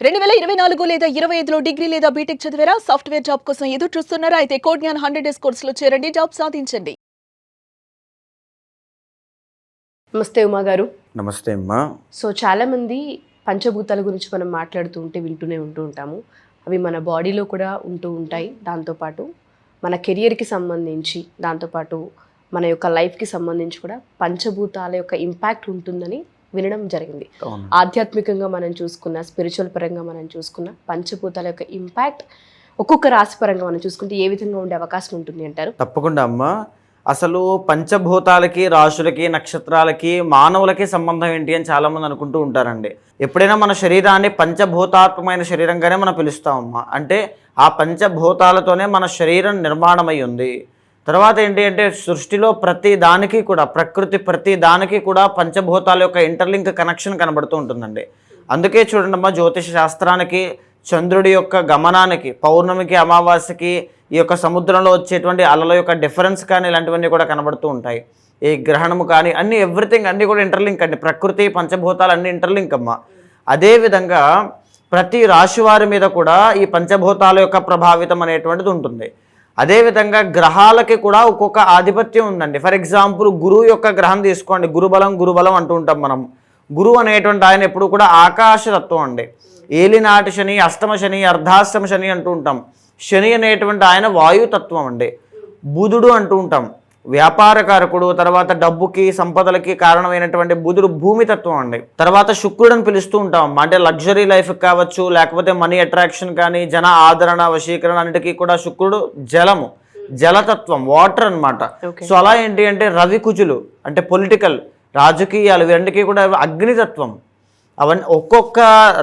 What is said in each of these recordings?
2024 లేదా 25లో డిగ్రీ లేదా బీటెక్ చదివారా? సాఫ్ట్‌వేర్ జాబ్ కోసం ఎదురు చూస్తున్నారా? అయితే కోడ్ జ్ఞాన్ 100 డేస్ కోర్సులో చేరండి. జాబ్ సాధించండి. నమస్తే ఉమా గారు. నమస్తే అమ్మా. సో చాలామంది పంచభూతాల గురించి మనం మాట్లాడుతూ ఉంటే వింటూనే ఉంటాము. అవి మన బాడీలో కూడా ఉంటూ ఉంటాయి. దాంతోపాటు మన కెరియర్కి సంబంధించి, దాంతోపాటు మన యొక్క లైఫ్కి సంబంధించి కూడా పంచభూతాల యొక్క ఇంపాక్ట్ ఉంటుందని వినడం జరిగింది. ఆధ్యాత్మికంగా మనం చూసుకున్న, స్పిరిచువల్ పరంగా మనం చూసుకున్న పంచభూతాల యొక్క ఇంపాక్ట్ ఒక్కొక్క రాశి పరంగా మనం చూసుకుంటే ఏ విధంగా ఉండే అవకాశం ఉంటుంది అంటారు? తప్పకుండా అమ్మా. అసలు పంచభూతాలకి, రాశులకి, నక్షత్రాలకి, మానవులకి సంబంధం ఏంటి అని చాలామంది అనుకుంటూ ఉంటారండి. ఎప్పుడైనా మన శరీరాన్ని పంచభూతాత్మకమైన శరీరంగానే మనం పిలుస్తామమ్మా. అంటే ఆ పంచభూతాలతోనే మన శరీరం నిర్మాణమై ఉంది. తర్వాత ఏంటి అంటే సృష్టిలో ప్రతి దానికి కూడా, ప్రకృతి ప్రతి దానికి కూడా పంచభూతాల యొక్క ఇంటర్లింక్ కనెక్షన్ కనబడుతూ ఉంటుందండి. అందుకే చూడండి అమ్మా, జ్యోతిష శాస్త్రానికి, చంద్రుడి యొక్క గమనానికి, పౌర్ణమికి, అమావాస్యకి, ఈ యొక్క సముద్రంలో వచ్చేటువంటి అలల యొక్క డిఫరెన్స్ కానీ ఇలాంటివన్నీ కూడా కనబడుతూ ఉంటాయి. ఈ గ్రహణము కానీ అన్ని ఎవ్రీథింగ్ అన్నీ కూడా ఇంటర్లింక్ అండి. ప్రకృతి, పంచభూతాలు అన్నీ ఇంటర్లింక్ అమ్మ. అదేవిధంగా ప్రతి రాశి వారి మీద కూడా ఈ పంచభూతాల యొక్క ప్రభావితం అనేటువంటిది ఉంటుంది. అదేవిధంగా గ్రహాలకి కూడా ఒక్కొక్క ఆధిపత్యం ఉందండి. ఫర్ ఎగ్జాంపుల్ గురువు యొక్క గ్రహం తీసుకోండి. గురుబలం అంటూ ఉంటాం మనం. గురువు అనేటువంటి ఆయన ఎప్పుడు కూడా ఆకాశతత్వం అండి. ఏలినాటి శని, అష్టమ శని, అర్ధాష్టమ శని అంటూ ఉంటాం. శని అనేటువంటి ఆయన వాయుతత్వం అండి. బుధుడు అంటూ ఉంటాం వ్యాపారకారకుడు. తర్వాత డబ్బుకి, సంపదలకి కారణమైనటువంటి బుధుడు భూమితత్వం అండి. తర్వాత శుక్రుడని పిలుస్తూ ఉంటాం. అంటే లగ్జరీ లైఫ్ కావచ్చు, లేకపోతే మనీ అట్రాక్షన్ కానీ, జన ఆదరణ, వశీకరణ అన్నిటికీ కూడా శుక్రుడు జలము, జలతత్వం, వాటర్ అనమాట. సో అలా ఏంటి అంటే రవి కుజులు అంటే పొలిటికల్, రాజకీయాలు, ఇవన్నిటికీ కూడా అగ్నితత్వం. అవన్నీ ఒక్కొక్క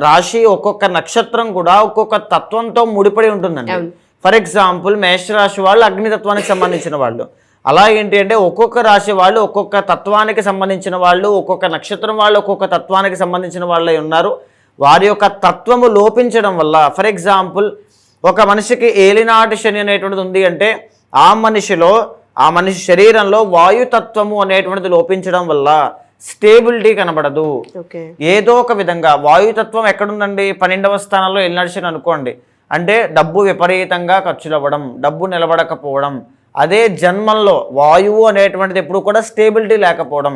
రాశి, ఒక్కొక్క నక్షత్రం కూడా ఒక్కొక్క తత్వంతో ముడిపడి ఉంటుందండి. ఫర్ ఎగ్జాంపుల్ మేషరాశి వాళ్ళు అగ్నితత్వానికి సంబంధించిన వాళ్ళు. అలా ఏంటి అంటే ఒక్కొక్క రాశి వాళ్ళు ఒక్కొక్క తత్వానికి సంబంధించిన వాళ్ళు, ఒక్కొక్క నక్షత్రం వాళ్ళు ఒక్కొక్క తత్వానికి సంబంధించిన వాళ్ళే ఉన్నారు. వారి యొక్క తత్వము లోపించడం వల్ల, ఫర్ ఎగ్జాంపుల్ ఒక మనిషికి ఏలినాటి శని అనేటువంటిది ఉంది అంటే ఆ మనిషి శరీరంలో వాయుతత్వము అనేటువంటిది లోపించడం వల్ల స్టేబిలిటీ కనబడదు. ఏదో ఒక విధంగా వాయుతత్వం ఎక్కడుందండి? 12వ స్థానంలో ఏలినాటి శని అనుకోండి. అంటే డబ్బు విపరీతంగా ఖర్చులు అవ్వడం, డబ్బు నిలబడకపోవడం. అదే జన్మల్లో వాయువు అనేటువంటిది ఎప్పుడు కూడా స్టేబిలిటీ లేకపోవడం.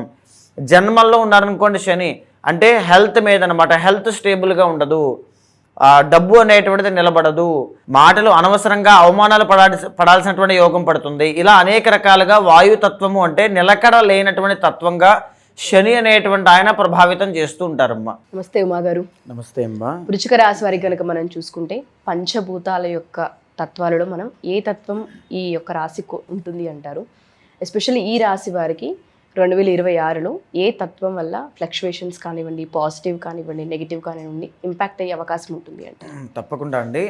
జన్మల్లో ఉన్నారనుకోండి శని, అంటే హెల్త్ మీద అనమాట. హెల్త్ స్టేబుల్గా ఉండదు, డబ్బు అనేటువంటిది నిలబడదు, మాటలు అనవసరంగా అవమానాలు పడాల్సినటువంటి యోగం పడుతుంది. ఇలా అనేక రకాలుగా వాయుతత్వము అంటే నిలకడ లేనటువంటి తత్వంగా శని అనేటువంటి ఆయన ప్రభావితం చేస్తూ ఉంటారమ్మా. నమస్తే ఉమా గారు. నమస్తే అమ్మా. వృశ్చిక రాశి వారికి కనుక మనం చూసుకుంటే పంచభూతాల యొక్క తత్వాలలో మనం ఏ తత్వం ఈ యొక్క రాశికి ఉంటుంది అంటారు? ఎస్పెషల్లీ ఈ రాశి వారికి 2026లో ఏ తత్వం వల్ల ఫ్లక్చువేషన్స్ కానివ్వండి, పాజిటివ్ కానివ్వండి, నెగిటివ్ కానివ్వండి ఇంపాక్ట్ అయ్యే అవకాశం ఉంటుంది అంటారు? తప్పకుండా అండి.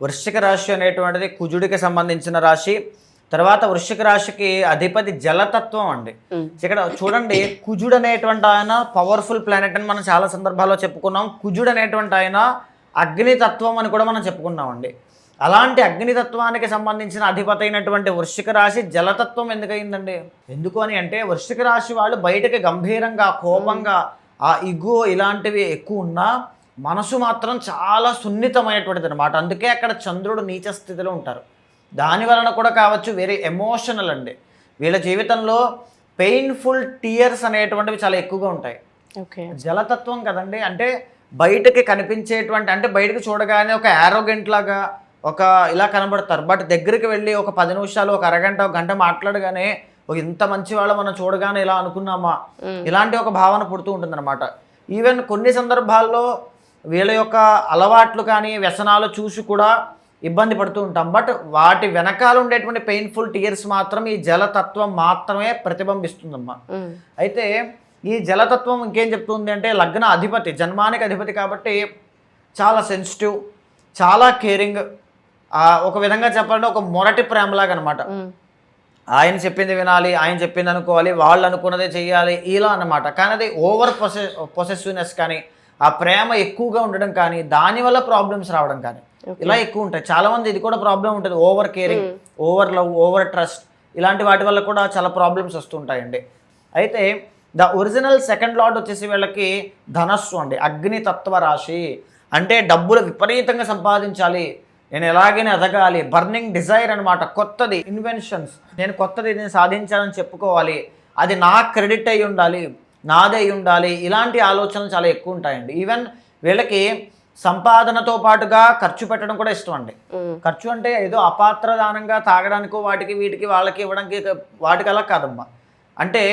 వృశ్చిక రాశి అనేటువంటిది కుజుడికి సంబంధించిన రాశి. తర్వాత వృశ్చిక రాశికి అధిపతి జలతత్వం అండి. ఇక్కడ చూడండి, కుజుడు అనేటువంటి ఆయన పవర్ఫుల్ ప్లానెట్ అని మనం చాలా సందర్భాల్లో చెప్పుకున్నాం. కుజుడు అనేటువంటి ఆయన అగ్నితత్వం అని కూడా మనం చెప్పుకున్నామండి. అలాంటి అగ్నితత్వానికి సంబంధించిన అధిపతి అయినటువంటి వృశ్చిక రాశి జలతత్వం ఎందుకయిందండి? ఎందుకు అని అంటే వృశ్చిక రాశి వాళ్ళు బయటకి గంభీరంగా, కోపంగా, ఆ ఇగో ఇలాంటివి ఎక్కువ ఉన్నా మనసు మాత్రం చాలా సున్నితమైనటువంటిది అనమాట. అందుకే అక్కడ చంద్రుడు నీచ స్థితిలో ఉంటారు. దాని వలన కూడా కావచ్చు, వెరీ ఎమోషనల్ అండి. వీళ్ళ జీవితంలో పెయిన్ఫుల్ టీయర్స్ అనేటువంటివి చాలా ఎక్కువగా ఉంటాయి. జలతత్వం కదండి. అంటే బయటకి కనిపించేటువంటి, అంటే బయటకు చూడగానే ఒక యారోగెంట్ లాగా ఒక ఇలా కనబడతారు. బట్ దగ్గరికి వెళ్ళి ఒక 10 నిమిషాలు, ఒక అరగంట, ఒక గంట మాట్లాడగానే ఒక ఇంత మంచి వాళ్ళ మనం చూడగానే ఇలా అనుకున్నామా, ఇలాంటి ఒక భావన పుడుతూ ఉంటుంది అనమాట. ఈవెన్ కొన్ని సందర్భాల్లో వీళ్ళ యొక్క అలవాట్లు కానీ, వ్యసనాలు చూసి కూడా ఇబ్బంది పడుతూ ఉంటాం. బట్ వాటి వెనకాల ఉండేటువంటి పెయిన్ఫుల్ టీయర్స్ మాత్రం ఈ జలతత్వం మాత్రమే ప్రతిబింబిస్తుందమ్మా. అయితే ఈ జలతత్వం ఇంకేం చెప్తుంది అంటే లగ్న అధిపతి, జన్మానికి అధిపతి కాబట్టి చాలా సెన్సిటివ్, చాలా కేరింగ్. ఒక విధంగా చెప్పాలంటే ఒక మొరటి ప్రేమలాగా అనమాట. ఆయన చెప్పింది వినాలి, ఆయన చెప్పింది అనుకోవాలి, వాళ్ళు అనుకున్నదే చెయ్యాలి, ఇలా అన్నమాట. కానీ అది ఓవర్ పొసెసివ్నెస్ కానీ, ఆ ప్రేమ ఎక్కువగా ఉండడం కానీ, దానివల్ల ప్రాబ్లమ్స్ రావడం కానీ ఇలా ఎక్కువ ఉంటాయి. చాలా మంది ఇది కూడా ప్రాబ్లం ఉంటుంది. Over caring, over love, over trust, ఇలాంటి వాటి వల్ల కూడా చాలా ప్రాబ్లమ్స్ వస్తుంటాయండి. అయితే ద ఒరిజినల్ సెకండ్ లార్డ్ వచ్చేసి వీళ్ళకి ధనస్సు అండి, అగ్నితత్వ రాశి. అంటే డబ్బులు విపరీతంగా సంపాదించాలి, నేను ఎలాగైనా ఎదగాలి, బర్నింగ్ డిజైర్ అనమాట, కొత్తది ఇన్వెన్షన్స్, నేను సాధించాలని చెప్పుకోవాలి, అది నా క్రెడిట్ అయి ఉండాలి, నాదే అయి ఉండాలి, ఇలాంటి ఆలోచనలు చాలా ఎక్కువ ఉంటాయండి. ఈవెన్ వీళ్ళకి సంపాదనతో పాటుగా ఖర్చు పెట్టడం కూడా ఇష్టం అండి. ఖర్చు అంటే ఏదో అపాత్రదానంగా తాగడానికో వాటికి వీటికి వాళ్ళకి ఇవ్వడానికి వాటికి అలా కాదమ్మా. అంటే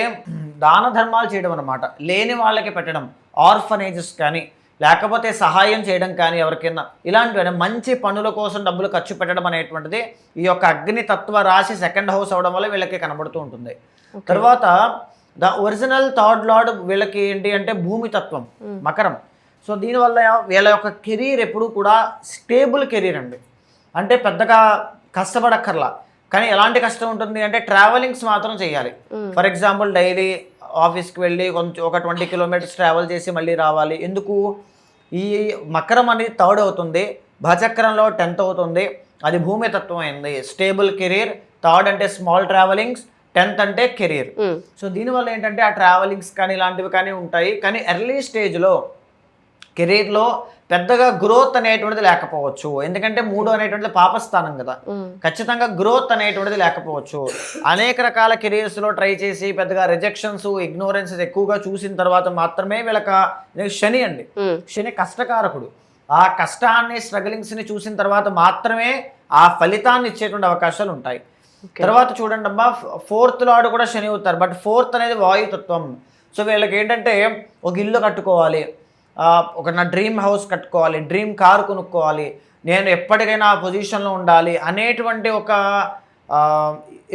దాన ధర్మాలు చేయడం అనమాట, లేని వాళ్ళకి పెట్టడం, ఆర్ఫనేజెస్ కానీ లేకపోతే సహాయం చేయడం కానీ ఎవరికైనా, ఇలాంటివి మంచి పనుల కోసం డబ్బులు ఖర్చు పెట్టడం అనేటువంటిది ఈ యొక్క అగ్నితత్వ రాశి సెకండ్ హౌస్ అవడం వల్ల వీళ్ళకి కనబడుతూ ఉంటుంది. తర్వాత ద ఒరిజినల్ థర్డ్ లార్డ్ వీళ్ళకి ఏంటి అంటే భూమి తత్వం, మకరం. సో దీనివల్ల వీళ్ళ యొక్క కెరీర్ ఎప్పుడు కూడా స్టేబుల్ కెరీర్ అండి. అంటే పెద్దగా కష్టపడక్కర్లా, కానీ ఎలాంటి కష్టం ఉంటుంది అంటే ట్రావెలింగ్స్ మాత్రం చేయాలి. ఫర్ ఎగ్జాంపుల్ డైలీ ఆఫీస్కి వెళ్ళి కొంచెం ఒక 20 కిలోమీటర్స్ ట్రావెల్ చేసి మళ్ళీ రావాలి. ఎందుకు? ఈ మకరం అనేది థర్డ్ అవుతుంది, భచక్రంలో 10th అవుతుంది, అది భూమి తత్వం అయింది. స్టేబుల్ కెరీర్, థర్డ్ అంటే స్మాల్ ట్రావెలింగ్స్, 10th అంటే కెరీర్. సో దీనివల్ల ఏంటంటే ఆ ట్రావెలింగ్స్ కానీ ఇలాంటివి కానీ ఉంటాయి, కానీ ఎర్లీ స్టేజ్లో కెరీర్లో పెద్దగా గ్రోత్ అనేటువంటిది లేకపోవచ్చు. ఎందుకంటే 3 అనేటువంటిది పాపస్థానం కదా, ఖచ్చితంగా గ్రోత్ అనేటువంటిది లేకపోవచ్చు. అనేక రకాల కెరీర్స్లో ట్రై చేసి పెద్దగా రిజెక్షన్స్, ఇగ్నోరెన్సెస్ ఎక్కువగా చూసిన తర్వాత మాత్రమే వీళ్ళకి శని అండి, శని కష్టకారకుడు. ఆ కష్టాన్ని స్ట్రగలింగ్స్ని చూసిన తర్వాత మాత్రమే ఆ ఫలితాన్ని ఇచ్చేటువంటి అవకాశాలు ఉంటాయి. తర్వాత చూడండి అమ్మా, 4th లార్డ్ కూడా శని అవుతారు, బట్ 4th అనేది వాయుతత్వం. సో వీళ్ళకి ఏంటంటే ఒక ఇల్లు కట్టుకోవాలి, నా డ్రీమ్ హౌస్ కట్టుకోవాలి, డ్రీమ్ కార్ కొనుక్కోవాలి, నేను ఎప్పటికైనా ఆ పొజిషన్లో ఉండాలి అనేటువంటి ఒక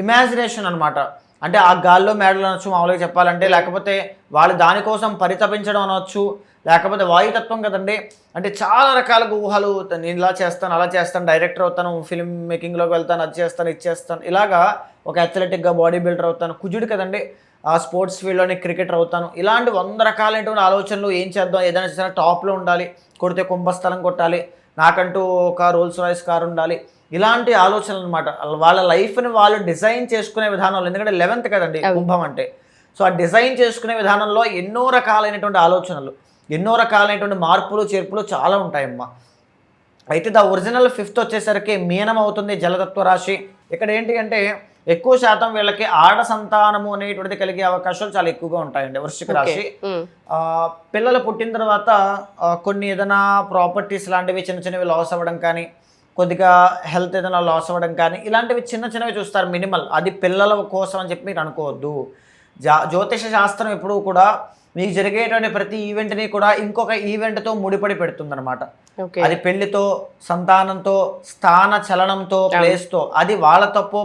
ఇమాజినేషన్ అనమాట. అంటే ఆ గాల్లో మేడలు అనొచ్చు మామూలుగా చెప్పాలంటే, లేకపోతే వాళ్ళు దానికోసం పరితపించడం అనవచ్చు, లేకపోతే వాయుతత్వం కదండి. అంటే చాలా రకాల ఊహలు, నేను ఇలా చేస్తాను అలా చేస్తాను, డైరెక్టర్ అవుతాను, ఫిల్మ్ మేకింగ్లోకి వెళ్తాను, అది చేస్తాను ఇది చేస్తాను, ఇలాగా ఒక అథ్లెటిక్గా బాడీ బిల్డర్ అవుతాను, కుజుడు కదండి, ఆ స్పోర్ట్స్ ఫీల్డ్లోని క్రికెటర్ అవుతాను, ఇలాంటి 100 రకాలైనటువంటి ఆలోచనలు. ఏం చేద్దాం, ఏదైనా చేసినా టాప్లో ఉండాలి, కొడితే కుంభస్థలం కొట్టాలి, నాకంటూ ఒక రోల్స్ రాయిస్ కారు ఉండాలి, ఇలాంటి ఆలోచనలు అనమాట. వాళ్ళ లైఫ్ని వాళ్ళు డిజైన్ చేసుకునే విధానంలో, ఎందుకంటే 11th కదండి కుంభం అంటే, సో ఆ డిజైన్ చేసుకునే విధానంలో ఎన్నో రకాలైనటువంటి ఆలోచనలు, ఎన్నో రకాలైనటువంటి మార్పులు చేర్పులు చాలా ఉంటాయమ్మా. అయితే ద ఒరిజినల్ 5th వచ్చేసరికి మీనం అవుతుంది, జలతత్వ రాశి. ఇక్కడ ఏంటి అంటే ఎక్కువ శాతం వీళ్ళకి ఆడ సంతానము అనేటువంటిది కలిగే అవకాశాలు చాలా ఎక్కువగా ఉంటాయండి. వృశ్చిక రాశి పిల్లలు పుట్టిన తర్వాత కొన్ని ఏదైనా ప్రాపర్టీస్ లాంటివి చిన్న చిన్నవి లాస్ అవ్వడం కానీ, కొద్దిగా హెల్త్ ఏదైనా లాస్ అవ్వడం కానీ, ఇలాంటివి చిన్న చిన్నవి చూస్తారు, మినిమల్. అది పిల్లల కోసం అని చెప్పి మీరు అనుకోవద్దు. జ్యోతిష శాస్త్రం ఎప్పుడూ కూడా మీకు జరిగేటువంటి ప్రతి ఈవెంట్ని కూడా ఇంకొక ఈవెంట్తో ముడిపడి పెడుతుందన్నమాట. అది పెళ్లితో, సంతానంతో, స్థాన చలనంతో, ప్లేస్తో. అది వాళ్ళ తప్పో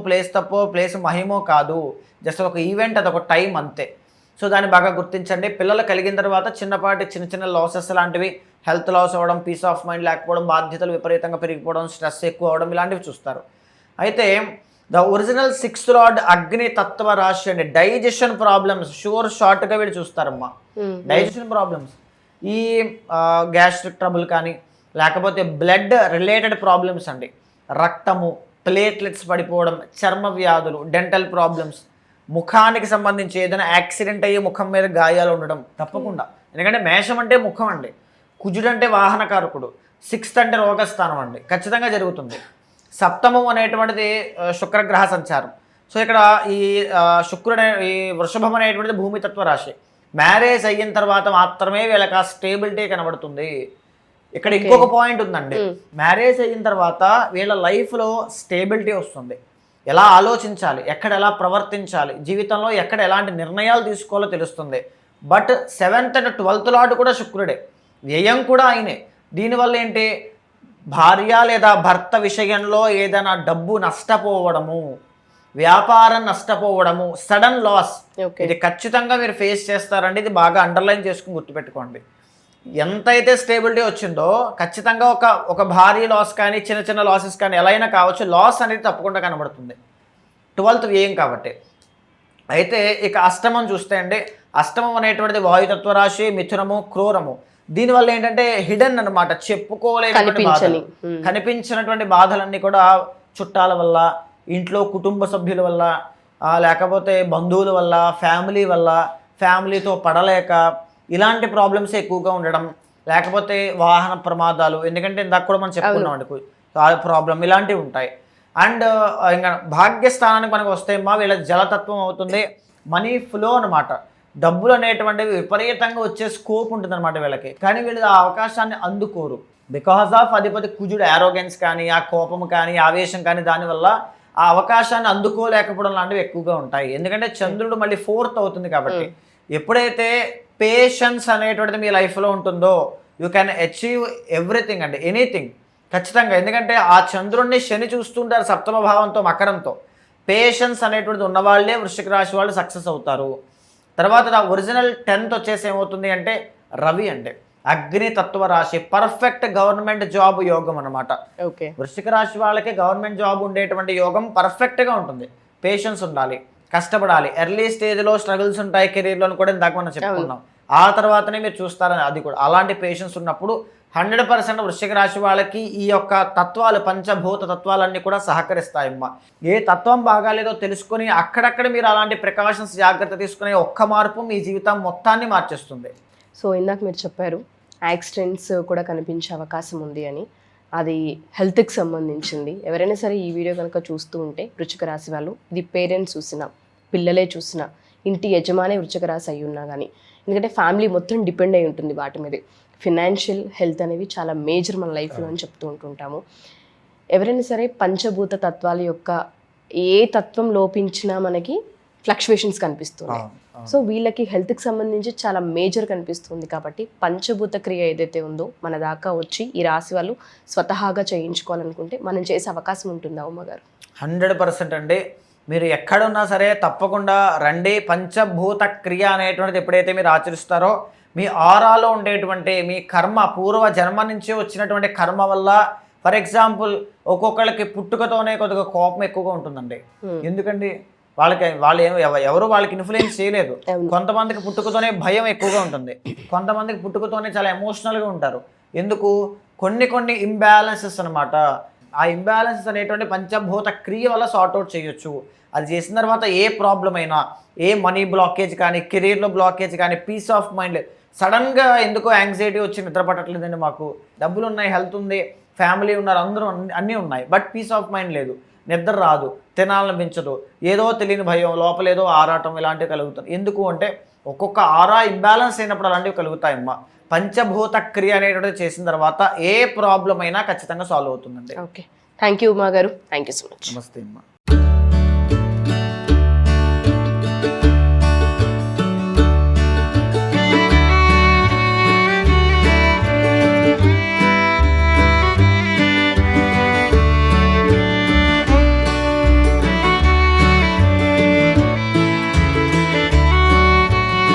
ప్లేస్ మహిమో కాదు, జస్ట్ ఒక ఈవెంట్, అదొక టైం అంతే. సో దాన్ని బాగా గుర్తించండి. పిల్లలు కలిగిన తర్వాత చిన్నపాటి చిన్న లాసెస్ లాంటివి, హెల్త్ లాస్ అవ్వడం, పీస్ ఆఫ్ మైండ్ లేకపోవడం, బాధ్యతలు విపరీతంగా పెరిగిపోవడం, స్ట్రెస్ ఎక్కువ అవడం, ఇలాంటివి చూస్తారు. అయితే ద ఒరిజినల్ 6th లార్డ్ అగ్ని తత్వ రాశి అండి. డైజెషన్ ప్రాబ్లమ్స్ షార్ట్గా వీళ్ళు చూస్తారమ్మా. డైజెషన్ ప్రాబ్లమ్స్, ఈ గ్యాస్ట్రిక్ ట్రబుల్ కానీ, లేకపోతే బ్లడ్ రిలేటెడ్ ప్రాబ్లమ్స్ అండి, రక్తము, ప్లేట్లెట్స్ పడిపోవడం, చర్మ వ్యాధులు, డెంటల్ ప్రాబ్లమ్స్, ముఖానికి సంబంధించి ఏదైనా యాక్సిడెంట్ అయ్యి ముఖం మీద గాయాలు ఉండడం తప్పకుండా. ఎందుకంటే మేషం అంటే ముఖం అండి, కుజుడు అంటే వాహనకారకుడు, 6th అంటే రోగస్థానం అండి, ఖచ్చితంగా జరుగుతుంది. 7th అనేటువంటిది శుక్రగ్రహ సంచారం. సో ఇక్కడ ఈ శుక్రుడు, ఈ వృషభం అనేటువంటిది భూమితత్వ రాశి. మ్యారేజ్ అయిన తర్వాత మాత్రమే వీళ్ళకి ఆ స్టేబిలిటీ కనబడుతుంది. ఇక్కడ ఇంకొక పాయింట్ ఉందండి, మ్యారేజ్ అయిన తర్వాత వీళ్ళ లైఫ్లో స్టేబిలిటీ వస్తుంది. ఎలా ఆలోచించాలి, ఎక్కడ ఎలా ప్రవర్తించాలి, జీవితంలో ఎక్కడ ఎలాంటి నిర్ణయాలు తీసుకోవాలో తెలుస్తుంది. But 7th and 12th lord కూడా శుక్రుడే, వ్యయం కూడా ఆయనే. దీనివల్ల ఏంటి, భార్య లేదా భర్త విషయంలో ఏదైనా డబ్బు నష్టపోవడము, వ్యాపారం నష్టపోవడము, సడన్ లాస్, ఇది ఖచ్చితంగా మీరు ఫేస్ చేస్తారండి. ఇది బాగా అండర్లైన్ చేసుకుని గుర్తుపెట్టుకోండి. ఎంతైతే స్టేబిలిటీ వచ్చిందో ఖచ్చితంగా ఒక భారీ లాస్ కానీ, చిన్న లాసెస్ కానీ ఎలా అయినా కావచ్చు, లాస్ అనేది తప్పకుండా కనబడుతుంది. 12th వ్యయం కాబట్టి. అయితే ఇక అష్టమం చూస్తే అండి, అష్టమం అనేటువంటిది వాయుతత్వ రాశి, మిథునము, క్రూరము. దీనివల్ల ఏంటంటే హిడెన్ అనమాట, చెప్పుకోలేనటువంటి బాధలు, కనిపించినటువంటి బాధలన్నీ కూడా చుట్టాల వల్ల, ఇంట్లో కుటుంబ సభ్యుల వల్ల, లేకపోతే బంధువుల వల్ల, ఫ్యామిలీ వల్ల, ఫ్యామిలీతో పడలేక, ఇలాంటి ప్రాబ్లమ్స్ ఎక్కువగా ఉండడం. లేకపోతే వాహన ప్రమాదాలు, ఎందుకంటే ఇందాక కూడా మనం చెప్పుకున్నాం అండి ప్రాబ్లం ఇలాంటివి ఉంటాయి. అండ్ ఇంకా భాగ్యస్థానానికి మనకు వస్తే వీళ్ళ జలతత్వం అవుతుంది, మనీ ఫ్లో అనమాట. డబ్బులు అనేటువంటివి విపరీతంగా వచ్చే స్కోప్ ఉంటుంది అనమాట వీళ్ళకి. కానీ వీళ్ళు ఆ అవకాశాన్ని అందుకోరు బికాస్ ఆఫ్ అధిపతి కుజుడు యారోగెన్స్ కానీ, ఆ కోపం కానీ, ఆవేశం కానీ, దానివల్ల ఆ అవకాశాన్ని అందుకోలేకపోవడం లాంటివి ఎక్కువగా ఉంటాయి. ఎందుకంటే చంద్రుడు మళ్ళీ 4th అవుతుంది కాబట్టి. ఎప్పుడైతే పేషెన్స్ అనేటువంటిది మీ లైఫ్లో ఉంటుందో యూ క్యాన్ అచీవ్ ఎవ్రీథింగ్ అండి, ఎనీథింగ్ ఖచ్చితంగా. ఎందుకంటే ఆ చంద్రుడిని శని చూస్తుంటారు 7వ భావంతో, మకరంతో. పేషెన్స్ అనేటువంటిది ఉన్నవాళ్ళే వృశ్చిక రాశి వాళ్ళు సక్సెస్ అవుతారు. తర్వాత ఒరిజినల్ 10th వచ్చేసి ఏమవుతుంది అంటే రవి అంటే అగ్ని తత్వ రాశి, పర్ఫెక్ట్ గవర్నమెంట్ జాబ్ యోగం అనమాట. ఓకే, వృశ్చిక రాశి వాళ్ళకి గవర్నమెంట్ జాబ్ ఉండేటువంటి యోగం పర్ఫెక్ట్గా ఉంటుంది. పేషెన్స్ ఉండాలి, కష్టపడాలి. ఎర్లీ స్టేజ్లో స్ట్రగుల్స్ ఉంటాయి కెరీర్లో కూడా, ఇందాక మనం చెప్పుకున్నాం. ఆ తర్వాతనే మీరు చూస్తారని, అది కూడా అలాంటి పేషెన్స్ ఉన్నప్పుడు 100% వృశ్చిక రాశి వాళ్ళకి ఈ యొక్క తత్వాలు, పంచభూత తత్వాలన్నీ కూడా సహకరిస్తాయమ్మా. ఏ తత్వం బాగాలేదో తెలుసుకొని అక్కడక్కడ మీరు అలాంటి ప్రికాషన్స్ జాగ్రత్త తీసుకునే ఒక్క మార్పు మీ జీవితం మొత్తాన్ని మార్చేస్తుంది. సో ఇందాక మీరు చెప్పారు యాక్సిడెంట్స్ కూడా కనిపించే అవకాశం ఉంది అని. అది హెల్త్కి సంబంధించింది. ఎవరైనా సరే ఈ వీడియో కనుక చూస్తూ ఉంటే వృశ్చిక రాశి వాళ్ళు, ఇది పేరెంట్స్ చూసినా, పిల్లలే చూసినా, ఇంటి యజమానే వృశ్చిక రాశి అయి ఉన్నా కానీ, ఎందుకంటే ఫ్యామిలీ మొత్తం డిపెండ్ అయి ఉంటుంది వాటి మీదే. ఫినాన్షియల్ హెల్త్ అనేవి చాలా మేజర్ మన లైఫ్లో అని చెప్తూ ఉంటుంటాము. ఎవరైనా సరే పంచభూత తత్వాల యొక్క ఏ తత్వం లోపించినా మనకి ఫ్లక్చువేషన్స్ కనిపిస్తున్నాయి. సో వీళ్ళకి హెల్త్కి సంబంధించి చాలా మేజర్ కనిపిస్తుంది. కాబట్టి పంచభూత క్రియ ఏదైతే ఉందో మన దాకా వచ్చి ఈ రాశి వాళ్ళు స్వతహాగా చేయించుకోవాలనుకుంటే మనం చేసే అవకాశం ఉంటుందా ఉమ్మగారు? 100% అండి. మీరు ఎక్కడున్నా సరే తప్పకుండా రండి. పంచభూత క్రియ అనేటువంటిది ఎప్పుడైతే మీరు ఆచరిస్తారో మీ ఆరాలో ఉండేటువంటి మీ కర్మ, పూర్వ జన్మ నుంచి వచ్చినటువంటి కర్మ వల్ల, ఫర్ ఎగ్జాంపుల్ ఒక్కొక్కళ్ళకి పుట్టుకతోనే కొద్దిగా కోపం ఎక్కువగా ఉంటుందండి. ఎందుకండి వాళ్ళు ఎవరు వాళ్ళకి ఇన్ఫ్లుయెన్స్ చేయలేదు. కొంతమందికి పుట్టుకతోనే భయం ఎక్కువగా ఉంటుంది, కొంతమందికి పుట్టుకతోనే చాలా ఎమోషనల్గా ఉంటారు. ఎందుకు? కొన్ని ఇంబ్యాలెన్సెస్ అనమాట. ఆ ఇంబ్యాలెన్సెస్ అనేటువంటి పంచభూత క్రియ వల్ల సార్ట్అవుట్ చేయొచ్చు. అది చేసిన తర్వాత ఏ ప్రాబ్లం అయినా, ఏ మనీ బ్లాకేజ్ కానీ, కెరీర్లో బ్లాకేజ్ కానీ, పీస్ ఆఫ్ మైండ్, సడన్గా ఎందుకో యాంగ్జైటీ వచ్చి నిద్ర పట్టట్లేదండి, మాకు డబ్బులు ఉన్నాయి, హెల్త్ ఉంది, ఫ్యామిలీ ఉన్నారు, అందరూ అన్నీ ఉన్నాయి, బట్ పీస్ ఆఫ్ మైండ్ లేదు, నిద్ర రాదు, తినాలనిపించదు, ఏదో తెలియని భయం, లోపల ఏదో ఆరాటం, ఇలాంటివి కలుగుతుంది. ఎందుకు అంటే ఒక్కొక్క ఆరా ఇంబ్యాలెన్స్ అయినప్పుడు అలాంటివి కలుగుతాయమ్మా. పంచభూత క్రియ అనేటువంటిది చేసిన తర్వాత ఏ ప్రాబ్లం అయినా ఖచ్చితంగా సాల్వ్ అవుతుందండి. ఓకే, థ్యాంక్ యూ ఉమా గారు, థ్యాంక్ యూ సో మచ్. నమస్తే అమ్మా.